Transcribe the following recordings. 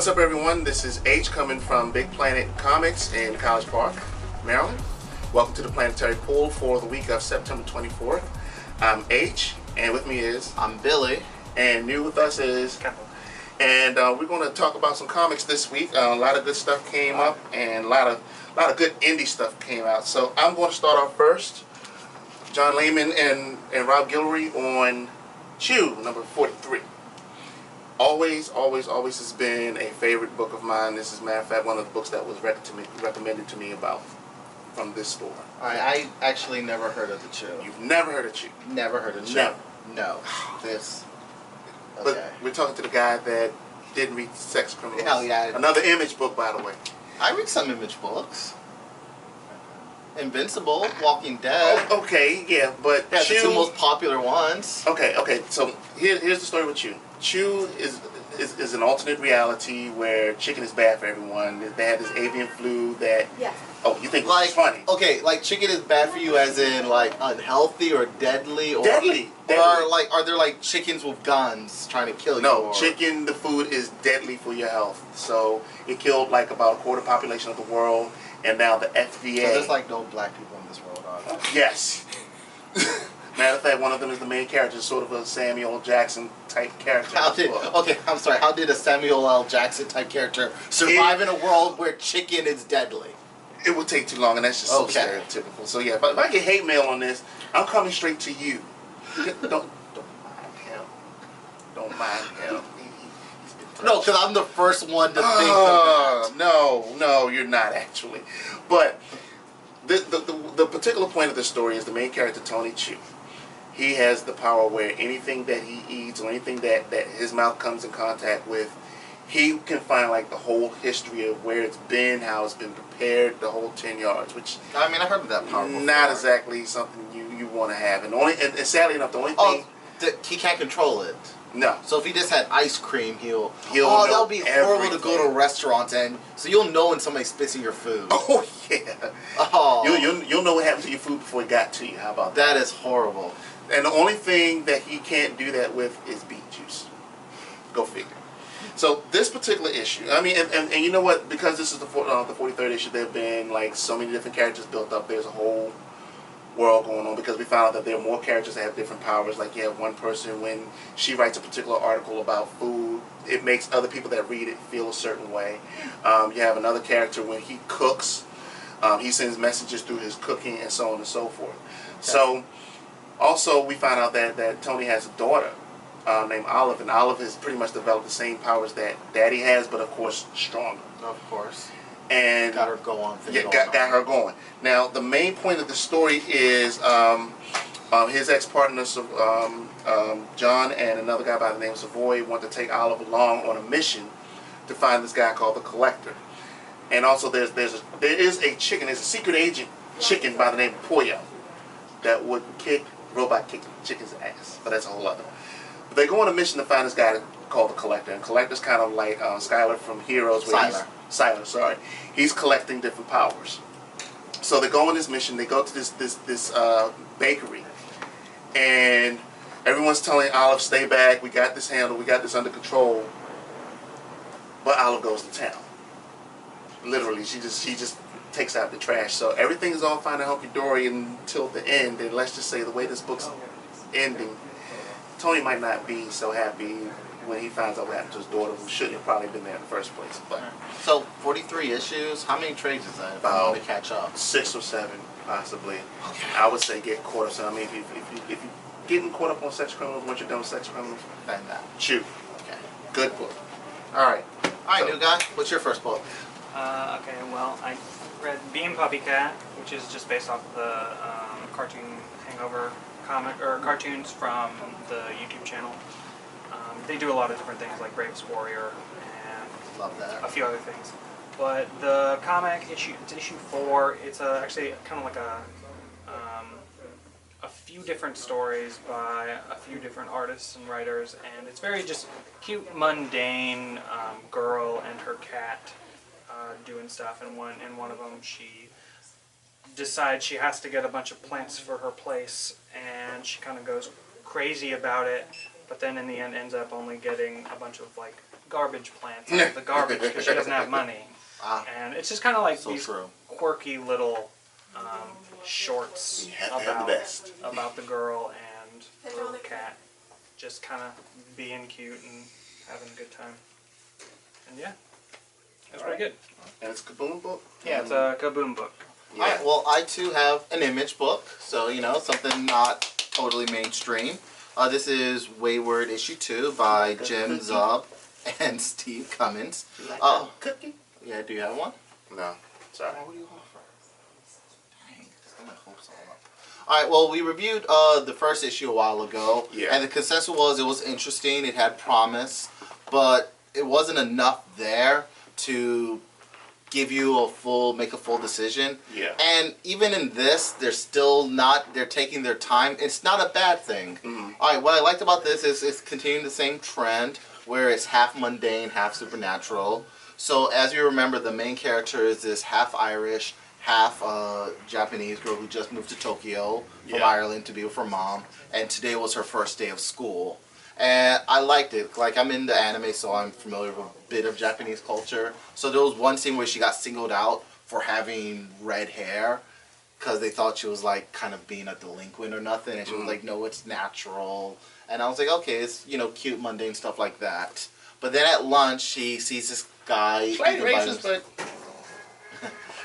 What's up, everyone? This is H coming from Big Planet Comics in College Park, Maryland. Welcome to the Planetary Pull for the week of September 24th. I'm H, and with me is... I'm Billy. And new with us is... And we're going to talk about some comics this week. A lot of good stuff came up, and a lot of good indie stuff came out. So I'm going to start off first. John Layman and Rob Guillory on Chew, number 43. Always has been a favorite book of mine. This is, matter of fact, one of the books that was recommended to me from this store. I actually never heard of the Chew. You've never heard of Chew? Never heard of Chew. Never. No. This. Okay. But we're talking to the guy that didn't read Sex Criminals. Hell yeah. Another Image book, by the way. I read some Image books. Invincible, Walking Dead. Oh, okay, yeah, but Yeah, Chew... the two most popular ones. Okay, so here's the story with Chew. Chew is an alternate reality where chicken is bad for everyone. They had this avian flu that... Yeah. Oh, you think Like, it's funny? Okay, like chicken is bad for you as in like unhealthy or deadly? Or, Deadly. Or are there like chickens with guns trying to kill you? No, or? chicken, the food is deadly for your health. So it killed like about a quarter population of the world, and now the FDA... So there's like no black people in this world, are there? Yes. Matter of fact, one of them is the main character, sort of a Samuel L. Jackson type character. Okay, I'm sorry. How did a Samuel L. Jackson type character survive in a world where chicken is deadly? It would take too long, and that's just so stereotypical. So yeah, but if I get hate mail on this, I'm coming straight to you. Don't mind him. Don't mind him. No, because I'm the first one to think of that. No, you're not actually. But the particular point of the story is the main character, Tony Chu. He has the power where anything that he eats or anything that his mouth comes in contact with, he can find like the whole history of where it's been, how it's been prepared, the whole 10 yards, which... I mean, I heard of that power before. Not exactly something you want to have. And sadly enough, the only thing... He can't control it. No. So if he just had ice cream, he'll know that would be horrible everything. to go to restaurants and... So you'll know when somebody's spits in your food. Oh, yeah. Oh. You'll know what happened to your food before it got to you. How about that? That is horrible. And the only thing that he can't do that with is beet juice. Go figure. So this particular issue, I mean, and you know what? Because this is the 43rd issue, there have been like so many different characters built up. There's a whole world going on because we found out that there are more characters that have different powers. Like you have one person, when she writes a particular article about food, it makes other people that read it feel a certain way. You have another character when he cooks, he sends messages through his cooking and so on and so forth. Okay. So also we found out that Tony has a daughter named Olive, and Olive has pretty much developed the same powers that Daddy has, but of course stronger. Of course. And got her going. Got her going. Now the main point of the story is his ex-partners, John and another guy by the name of Savoy, want to take Olive along on a mission to find this guy called the Collector. And also there is a chicken. There's a secret agent chicken by the name of Pollo that would kick chicken's ass. But that's a whole other. But they go on a mission to find this guy called the Collector. And Collector's kind of like Skylar from Heroes. Siler, sorry. He's collecting different powers. So they go on this mission. They go to this bakery, and everyone's telling Olive, "Stay back. We got this handled. We got this under control." But Olive goes to town. Literally, she just takes out the trash. So everything is all fine and hunky-dory until the end. And let's just say the way this book's ending, Tony might not be so happy when he finds out what happened to his daughter, who shouldn't have probably been there in the first place. But so 43 issues. How many trades is that? About to catch up. 6 or 7, possibly. Okay. I would say get caught up. So I mean, if you getting caught up on Sex Criminals, once you're done with Sex Criminals, then that. Chew. Okay. Good book. All right. New guy. What's your first book? Okay. Well, I read Puppycat, which is just based off of the cartoon Hangover comic or cartoons from the YouTube channel. They do a lot of different things like Bravest Warrior and Love that. a few other things. But the comic issue, it's issue 4. It's actually kind of like a few different stories by a few different artists and writers, and it's very just cute, mundane girl and her cat doing stuff. And one of them, she decides she has to get a bunch of plants for her place, and she kind of goes crazy about it. But then in the end ends up only getting a bunch of like garbage plants out of the garbage because she doesn't have money. And it's just kind of like these quirky little shorts about the girl and the little cat just kind of being cute and having a good time. And yeah, it's pretty good. And it's a Kaboom book? Yeah, it's a Kaboom book. Yeah. Alright, well, I too have an Image book, so, you know, something not totally mainstream. This is Wayward issue 2 by Jim Zub and Steve Cummins. Cookie? Yeah, do you have one? No. Sorry. What do you offer? Dang, got my hopes all up. Alright, well, we reviewed the first issue a while ago, and the consensus was it was interesting, it had promise, but it wasn't enough there to give you make a full decision. Yeah. And even in this, they're taking their time. It's not a bad thing. Alright, what I liked about this is it's continuing the same trend where it's half mundane, half supernatural. So as you remember, the main character is this half Irish, half Japanese girl who just moved to Tokyo from Ireland to be with her mom, and today was her first day of school. And I liked it. Like, I'm into anime, so I'm familiar with a bit of Japanese culture. So there was one scene where she got singled out for having red hair because they thought she was like kind of being a delinquent or nothing, and she was like, no, it's natural. And I was like, okay, it's, you know, cute, mundane stuff like that. But then at lunch, she sees this guy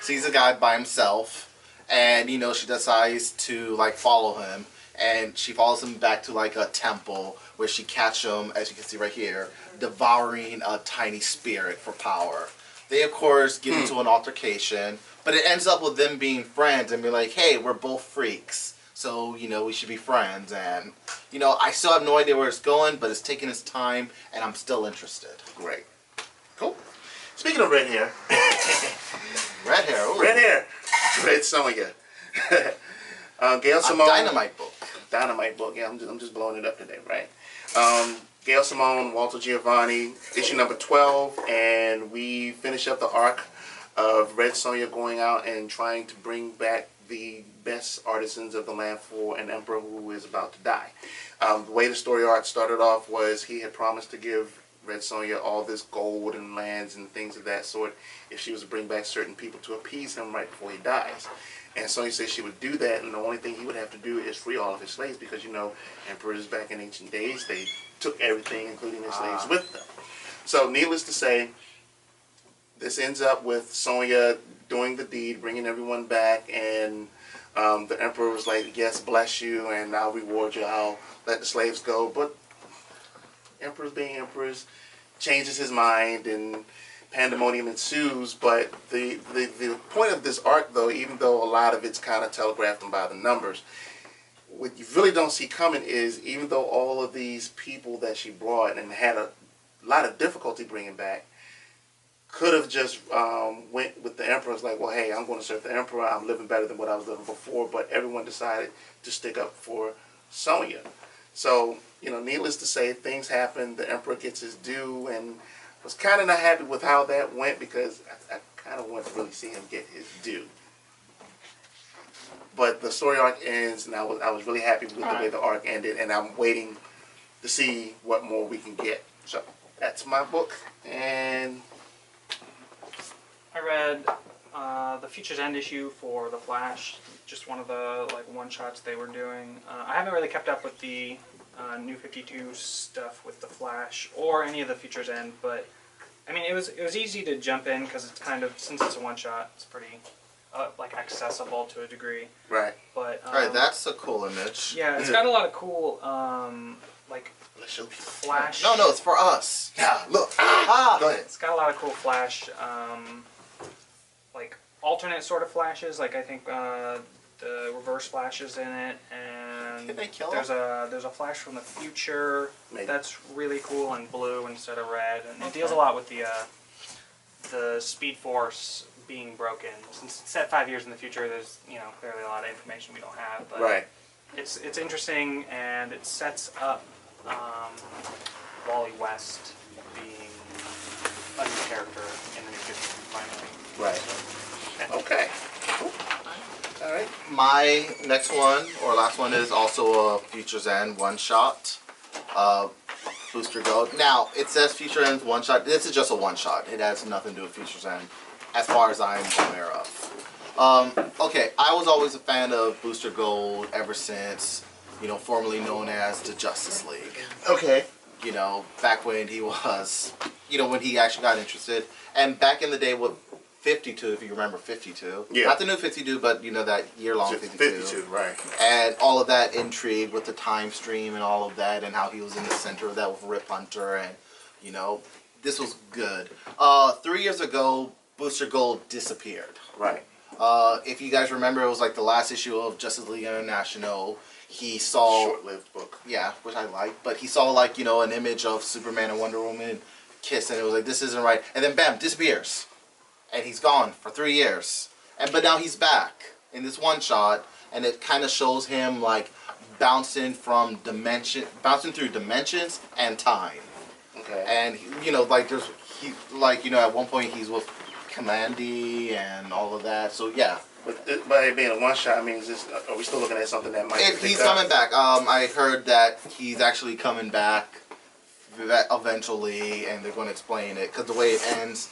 sees a guy by himself, and, you know, she decides to like follow him, and she follows him back to like a temple where she catches him, as you can see right here, devouring a tiny spirit for power. They of course get into an altercation, but it ends up with them being friends and be like, hey, we're both freaks, so, you know, we should be friends. And, you know, I still have no idea where it's going, but it's taking its time, and I'm still interested. Great. Cool. Speaking of red hair. Red hair. Ooh. Red hair. Red Sonja. Gail Simone. Dynamite book. Dynamite book. Yeah, I'm just blowing it up today, right? Gail Simone, Walter Giovanni, issue number 12, and we finish up the arc of Red Sonja going out and trying to bring back the best artisans of the land for an emperor who is about to die. The way the story arc started off was he had promised to give Red Sonja all this gold and lands and things of that sort if she was to bring back certain people to appease him right before he dies. And Sonja said she would do that, and the only thing he would have to do is free all of his slaves, because, you know, emperors back in ancient days, they took everything, including their slaves, with them. So needless to say, this ends up with Sonja doing the deed, bringing everyone back, and the emperor was like, yes, bless you, and I'll reward you, I'll let the slaves go. But emperors being emperors, changes his mind, and pandemonium ensues. But the point of this arc, though, even though a lot of it's kind of telegraphed by the numbers, what you really don't see coming is, even though all of these people that she brought and had a lot of difficulty bringing back, could have just went with the emperor. It's like, well, hey, I'm going to serve the emperor. I'm living better than what I was living before. But everyone decided to stick up for Sonja. So, you know, needless to say, things happen. The emperor gets his due, and was kind of not happy with how that went, because I kind of want to really see him get his due. But the story arc ends, and I was really happy with the way the arc ended, and I'm waiting to see what more we can get. So that's my book, and I read the Future's End issue for The Flash, just one of the like one-shots they were doing. I haven't really kept up with the New 52 stuff with The Flash or any of the Future's End, but I mean it was easy to jump in because it's kind of, since it's a one-shot, it's pretty like accessible to a degree. right. But Alright, that's a cool image. yeah, it's got a lot of cool like Let's show people. Flash. No, it's for us. Yeah, look. Go ahead. It's got a lot of cool Flash, like alternate sort of flashes. Like I think the reverse flash is in it, and Can they kill there's a flash from the future that's really cool in blue instead of red, and it deals a lot with the Speed Force being broken. Since it's set 5 years in the future, there's, you know, clearly a lot of information we don't have, but Right. it's interesting, and it sets up Wally West being a new character in the new 52 finally. Right. Okay. Cool. All right. My next one, or last one, is also a Future's End one-shot. Booster Gold. Now, it says Future End's one shot. This is just a one shot. It has nothing to do with Future's End, as far as I'm aware of. Okay, I was always a fan of Booster Gold ever since, you know, formerly known as the Justice League. Okay. You know, back when he was, you know, when he actually got interested. And back in the day with 52, if you remember 52. Yeah. Not the new 52, but, you know, that year-long 52. 52, right. And all of that intrigue with the time stream and all of that, and how he was in the center of that with Rip Hunter, and, you know, this was good. 3 years ago, Booster Gold disappeared. Right. If you guys remember, it was like the last issue of Justice League International. He saw... Short-lived book. Yeah, which I like. But he saw, like, you know, an image of Superman and Wonder Woman kiss, and it was like, this isn't right. And then, bam, disappears. And he's gone for 3 years. But now he's back in this one shot, and it kind of shows him, like, bouncing through dimensions and time. Okay. And, you know, like, you know, at one point he's with Commandy and all of that. So, yeah. But by it being a one shot, I mean, are we still looking at something that might be He's coming back. I heard that he's actually coming back eventually, and they're going to explain it. Because the way it ends,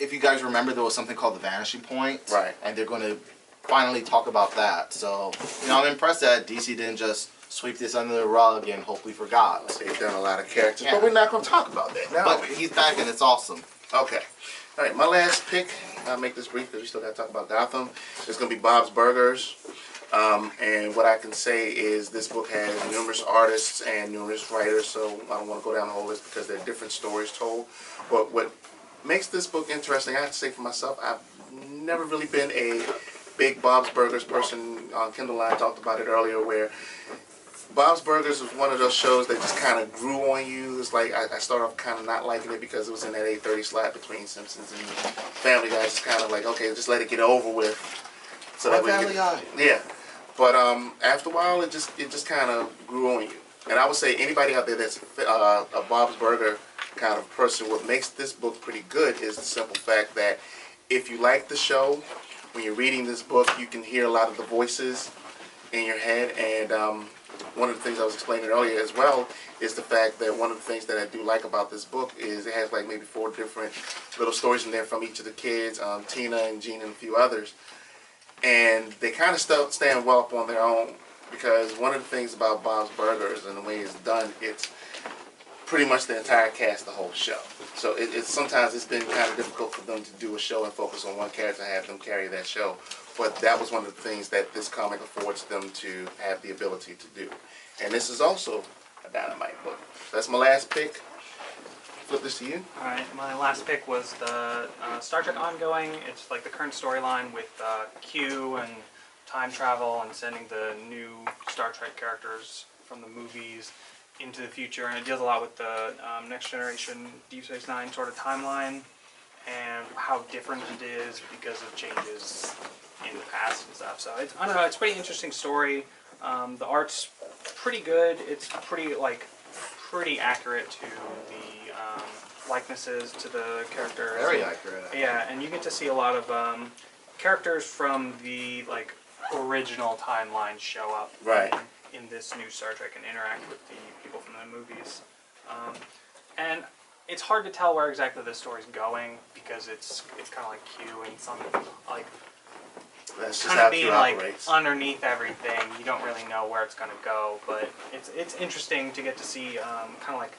if you guys remember, there was something called the Vanishing Point. Right. And they're going to finally talk about that. So, you know, I'm impressed that DC didn't just sweep this under the rug and hope we forgot. They've done a lot of characters, Yeah. but we're not going to talk about that now. But he's back, and it's awesome. Okay. All right, my last pick, I'll make this brief because we still got to talk about Gotham. It's going to be Bob's Burgers. And what I can say is this book has numerous artists and numerous writers, so I don't want to go down the whole list because there are different stories told. But what makes this book interesting, I have to say for myself, I've never really been a big Bob's Burgers person. Kendall and I talked about it earlier, where Bob's Burgers was one of those shows that just kind of grew on you. It's like I started off kind of not liking it because it was in that 8:30 slot between Simpsons and Family Guy. It's kind of like, okay, just let it get over with. So that Family Guy. Yeah. But after a while, it just kind of grew on you. And I would say anybody out there that's a Bob's Burger kind of person, what makes this book pretty good is the simple fact that if you like the show, when you're reading this book, you can hear a lot of the voices in your head. And one of the things I was explaining earlier as well is the fact that one of the things that I do like about this book is it has like maybe 4 different little stories in there from each of the kids, Tina and Gene and a few others. And they kind of stand well up on their own, because one of the things about Bob's Burgers and the way it's done, it's pretty much the entire cast, the whole show. So sometimes it's been kind of difficult for them to do a show and focus on one character and have them carry that show. But that was one of the things that this comic affords them to have the ability to do. And this is also a Dynamite book. That's my last pick. Flip this to you. Alright, my last pick was the Star Trek ongoing. It's like the current storyline with Q and time travel and sending the new Star Trek characters from the movies into the future. And it deals a lot with the Next Generation Deep Space Nine sort of timeline and how different it is because of changes in the past and stuff. So I don't know, it's a pretty interesting story. The art's pretty good. It's pretty accurate to the likenesses to the characters. Very accurate. Yeah, and you get to see a lot of characters from the original timeline show up Right. in this new Star Trek and interact with the people from the movies. And it's hard to tell where exactly the story's going because it's kind of like Q and some That's just kind how of Q being operates. underneath everything. You don't really know where it's going to go, but it's interesting to get to see kind of like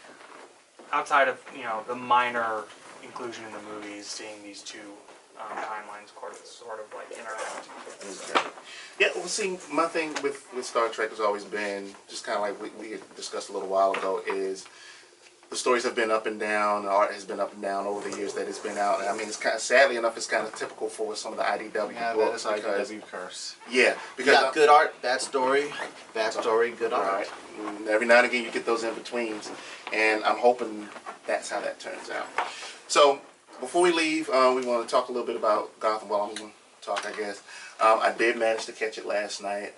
outside of the minor inclusion in the movies, seeing these two timelines sort of like interact. Okay. Yeah, well, see, my thing with Star Trek has always been just kind of like we had discussed a little while ago, is the stories have been up and down, the art has been up and down over the years that it's been out. And I mean, it's kind of, sadly enough, it's kind of typical for some of the IDW books. That is because, IDW curse. Yeah, because Good art, bad story, good art. right, and every now and again you get those in betweens, and I'm hoping that's how that turns out. So before we leave, we want to talk a little bit about Gotham. Well, I'm going to talk, I guess. I did manage to catch it last night.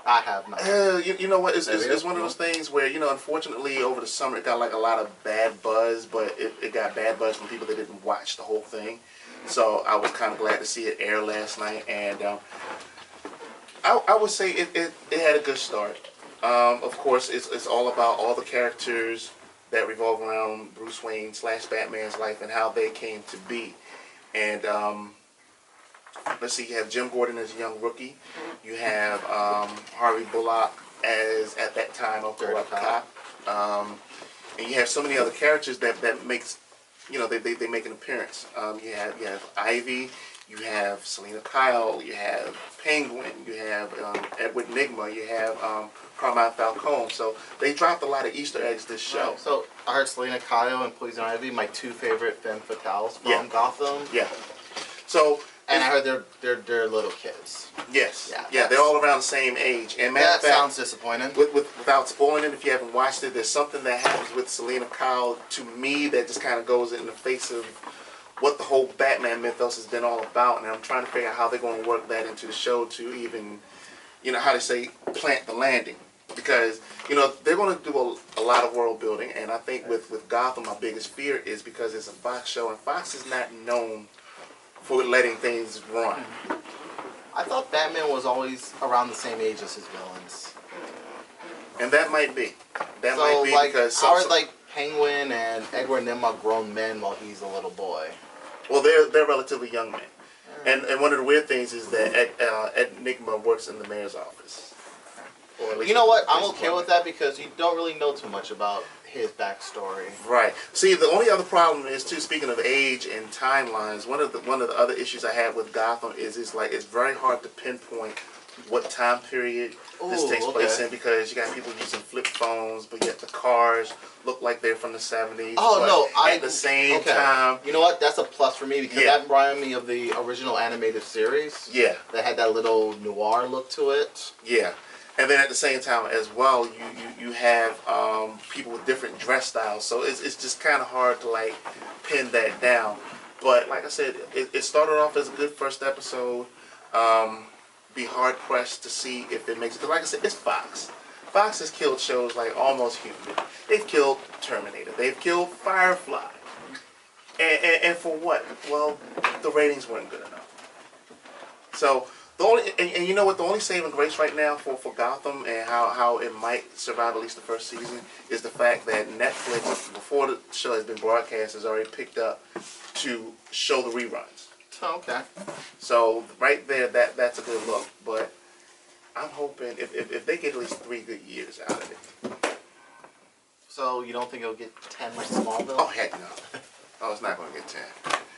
I have not. You know what? It's one of those things where, unfortunately over the summer it got like a lot of bad buzz, but it got bad buzz from people that didn't watch the whole thing. So I was kind of glad to see it air last night, and I would say it had a good start. Of course, it's all about all the characters that revolve around Bruce Wayne / Batman's life and how they came to be. And let's see, you have Jim Gordon as a young rookie. You have Harvey Bullock as, at that time, a corrupt cop. And you have so many other characters that makes, you know, they make an appearance. You have Ivy, you have Selena Kyle, you have Penguin, you have Edward Nygma, you have Carmine Falcone. So they dropped a lot of Easter eggs this show. Right. So I heard Selena Kyle and Poison Ivy, my two favorite femme fatales from Gotham. Yeah. So. And I heard they're little kids. Yes. Yeah, they're all around the same age. And that sounds disappointing. Without spoiling it, if you haven't watched it, there's something that happens with Selena Kyle to me that just kind of goes in the face of what the whole Batman mythos has been all about. And I'm trying to figure out how they're going to work that into the show to even, you know, how they say, plant the landing. Because, you know, they're going to do a lot of world building. And I think with Gotham, my biggest fear is because it's a Fox show. And Fox is not known for letting things run. I thought Batman was always around the same age as his villains. And that might be. That so, might be like, because... how are, like, Penguin and Edward Nygma grown men while he's a little boy? Well, they're relatively young men. And one of the weird things is that Ed Nygma works in the mayor's office. Or at least you know what? I'm okay with that because you don't really know too much about his backstory. Right. See, the only other problem is too. Speaking of age and timelines, one of the other issues I have with Gotham is it's very hard to pinpoint what time period this takes place in because you got people using flip phones, but yet the cars look like they're from the 70s. Oh no! At the same time, you know what? That's a plus for me because that reminded me of the original animated series. Yeah. That had that little noir look to it. Yeah. And then at the same time as well, you have people with different dress styles, so it's just kind of hard to like pin that down. But like I said, it started off as a good first episode. Be hard pressed to see if it makes it. Because like I said, it's Fox. Fox has killed shows like Almost Human. They've killed Terminator. They've killed Firefly. And for what? Well, the ratings weren't good enough. So. The only, and you know what, the only saving grace right now for Gotham and how it might survive at least the first season is the fact that Netflix, before the show has been broadcast, has already picked up to show the reruns. Okay. So right there, that's a good look. But I'm hoping if they get at least 3 good years out of it. So you don't think it'll get 10 like Smallville? Oh, heck no. Oh, it's not going to get 10.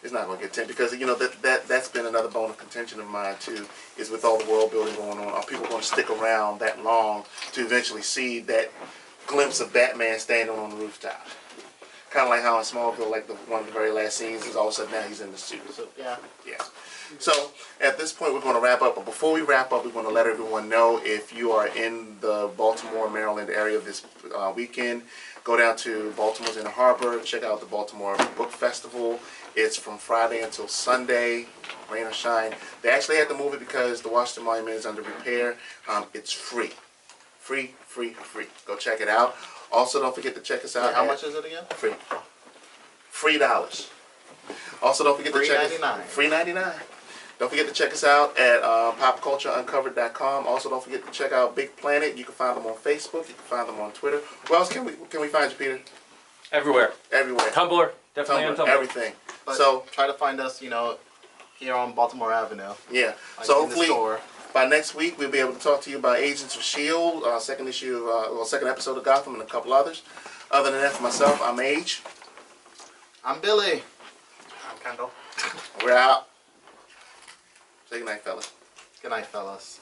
It's not going to get 10 because, you know, that's been another bone of contention of mine, too, is with all the world building going on. Are people going to stick around that long to eventually see that glimpse of Batman standing on the rooftop? Kind of like how in Smallville, like one of the very last scenes is all of a sudden now he's in the suit. So, yeah. Yeah. So at this point, we're going to wrap up. But before we wrap up, we want to let everyone know if you are in the Baltimore, Maryland area this weekend, go down to Baltimore's Inner Harbor, check out the Baltimore Book Festival. It's from Friday until Sunday, rain or shine. They actually had to move it because the Washington Monument is under repair. It's free. Free. Go check it out. Also, don't forget to check us out. How much is it again? Free. $3. Also, don't forget to check us. $3.99. Don't forget to check us out at popcultureuncovered.com. Also, don't forget to check out Big Planet. You can find them on Facebook. You can find them on Twitter. Where else can we find you, Peter? Everywhere. Everywhere. Tumblr. Definitely on Tumblr. Everything. But so try to find us, you know, here on Baltimore Avenue. Yeah. Like so hopefully by next week we'll be able to talk to you about Agents of S.H.I.E.L.D., second episode of Gotham and a couple others. Other than that, for myself, I'm Age. I'm Billy. I'm Kendall. We're out. Say goodnight, fellas. Good night, fellas.